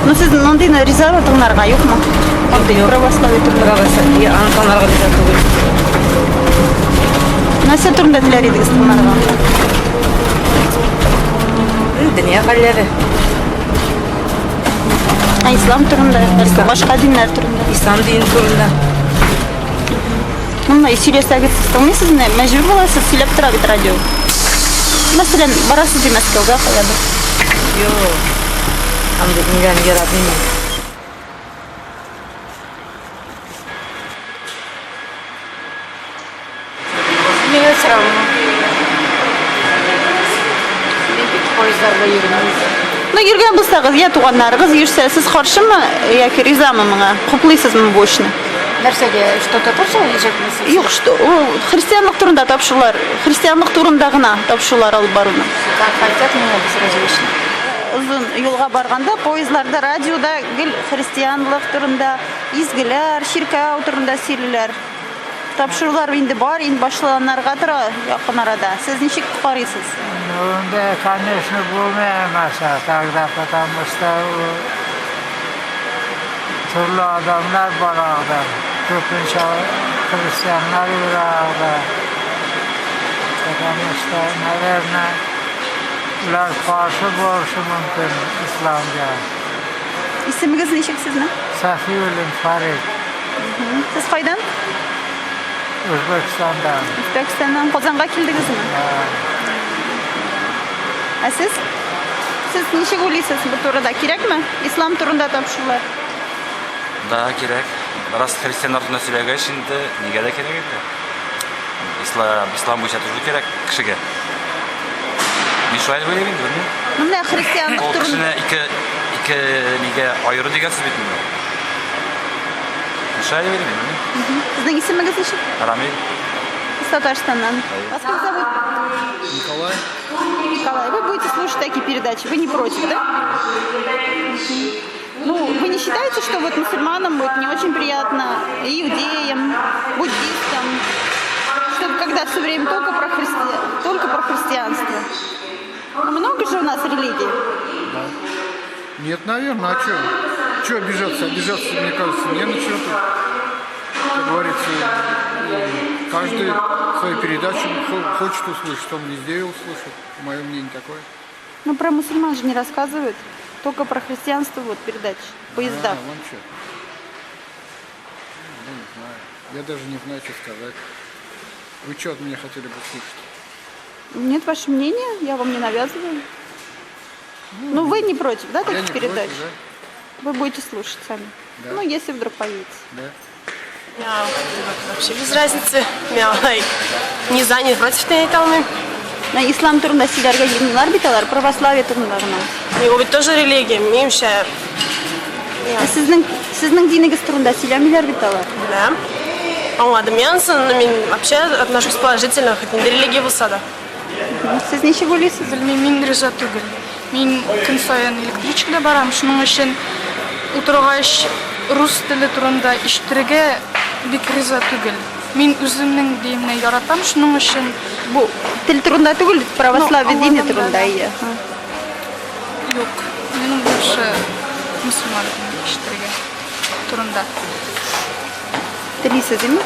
Ну сіз мындайына риза болдуңарга жокму? Православие турында. Православие антонарга риза түгел. Нәрсе турында тилер идиңиз туңарга? Dünya халләре. Ислам турында, башка dinler турында. İslam dini turunda. Мындай сүйлөсөгүз сиз тыңдайсызбы? Мәжбүр боласыз сүйлөп тура бит радио. Мәселен, барасыз Мәскәүгә каядыр. Yok. Hamdi İngilizce yaratmayayım. Yine sıramı. Poyizlarda yürümeyiz. Ну, йөргән булсагыз, я туганнарыгыз йөрсә, сез каршымы яки ризамы моңа? Хуплыйсызмы бу эшне? Нәрсәгә что-то тапшырылacak мисез? Юк, что, христианлык турында тапшырулар, христианлык турында гына тапшырулар алып баруны. Как хотят меня без разрешения. Узун юлга барганда, поездларда, радиода гел христианлык турында, изгеләр, ширкәү турында сөйлиләр. Тапшырулар инде бар, инде башланарга тора якын арада. Сез ничек карыйсыз? Ну, да, конечно, bulmayamazsa тогда, потому что türlü adamlar var orada. Köpünçe Hristiyanlar var orada. Потому что, наверное, ular karşı borçlu mümkün İslamca. Исемегез ничек сезнең? Safiyulun Farid, Сез кайдан? Özbekistan'dan. Өзбекстаннан Казанга килдегезме? Ә сез? Сез ничек уйлыйсыз бу турыда? Кирәкме? Ислам турында тапшырулар. Да, керек. Раз христиандар турында сөйләгәч, инде нигә дә кирәк инде. Ислам буенча тоже кирәк кешегә. Мин шулай дип уйлыйм инде, белмим. Менә христианлык Ул турында. кешене ике нигә аеру дигән сүз бит инде. Шулай дип уйлыйм, белмим. Сезнең исемегез ничек? Рамил. Из Татарстаннан. Вас как зовут? Николай? Николай, вы будете слушать такие передачи, вы не против, да? Ну, вы не считаете, что вот мусульманам будет не очень приятно, и иудеям, буддистам, чтобы когда все время только про христианство? Ну, много же у нас религий. Да. Нет, наверное, а что? Что обижаться? Обижаться, мне кажется, не на что-то. Как говорится, каждый свою передачу хочет услышать, он везде ее услышит. Мое мнение такое. Ну, про мусульман же не рассказывают, только про христианство вот передачи, поезда. Вон что. Я не знаю. Я даже не знаю, что сказать. Вы что от меня хотели бы слышать? Нет, ваше мнение, я вам не навязываю. Ну, вы не против, да, Я таких не передач? против, да? Вы будете слушать сами. Да. Ну, если вдруг поедете. Да. Я вообще без разницы. Я не за, не против не айталмайм. Ислам турында силәргә йөрмиләр бит алар, православие турында гына. Его ведь тоже религия, меньше. Сезнең динегез турында сөйләмиләр бит алар. Да. Аңладым янсын, но мен вообще отношусь положительно, хоть не до религии булса да. Сез ничек уйлыйсыз? Мин риза түгел. Мин көн сайын электричкада барам, шуның өчен утыргач рус теле турында ишетергә бик риза түгел. Мин үземнең динимне яратам, шуның өчен Бу тел турында түгел, православие Ну, дине Аллаһым турында да. ия. юк. Минем бушы мусульман ишетергә турында. Телисез, диме?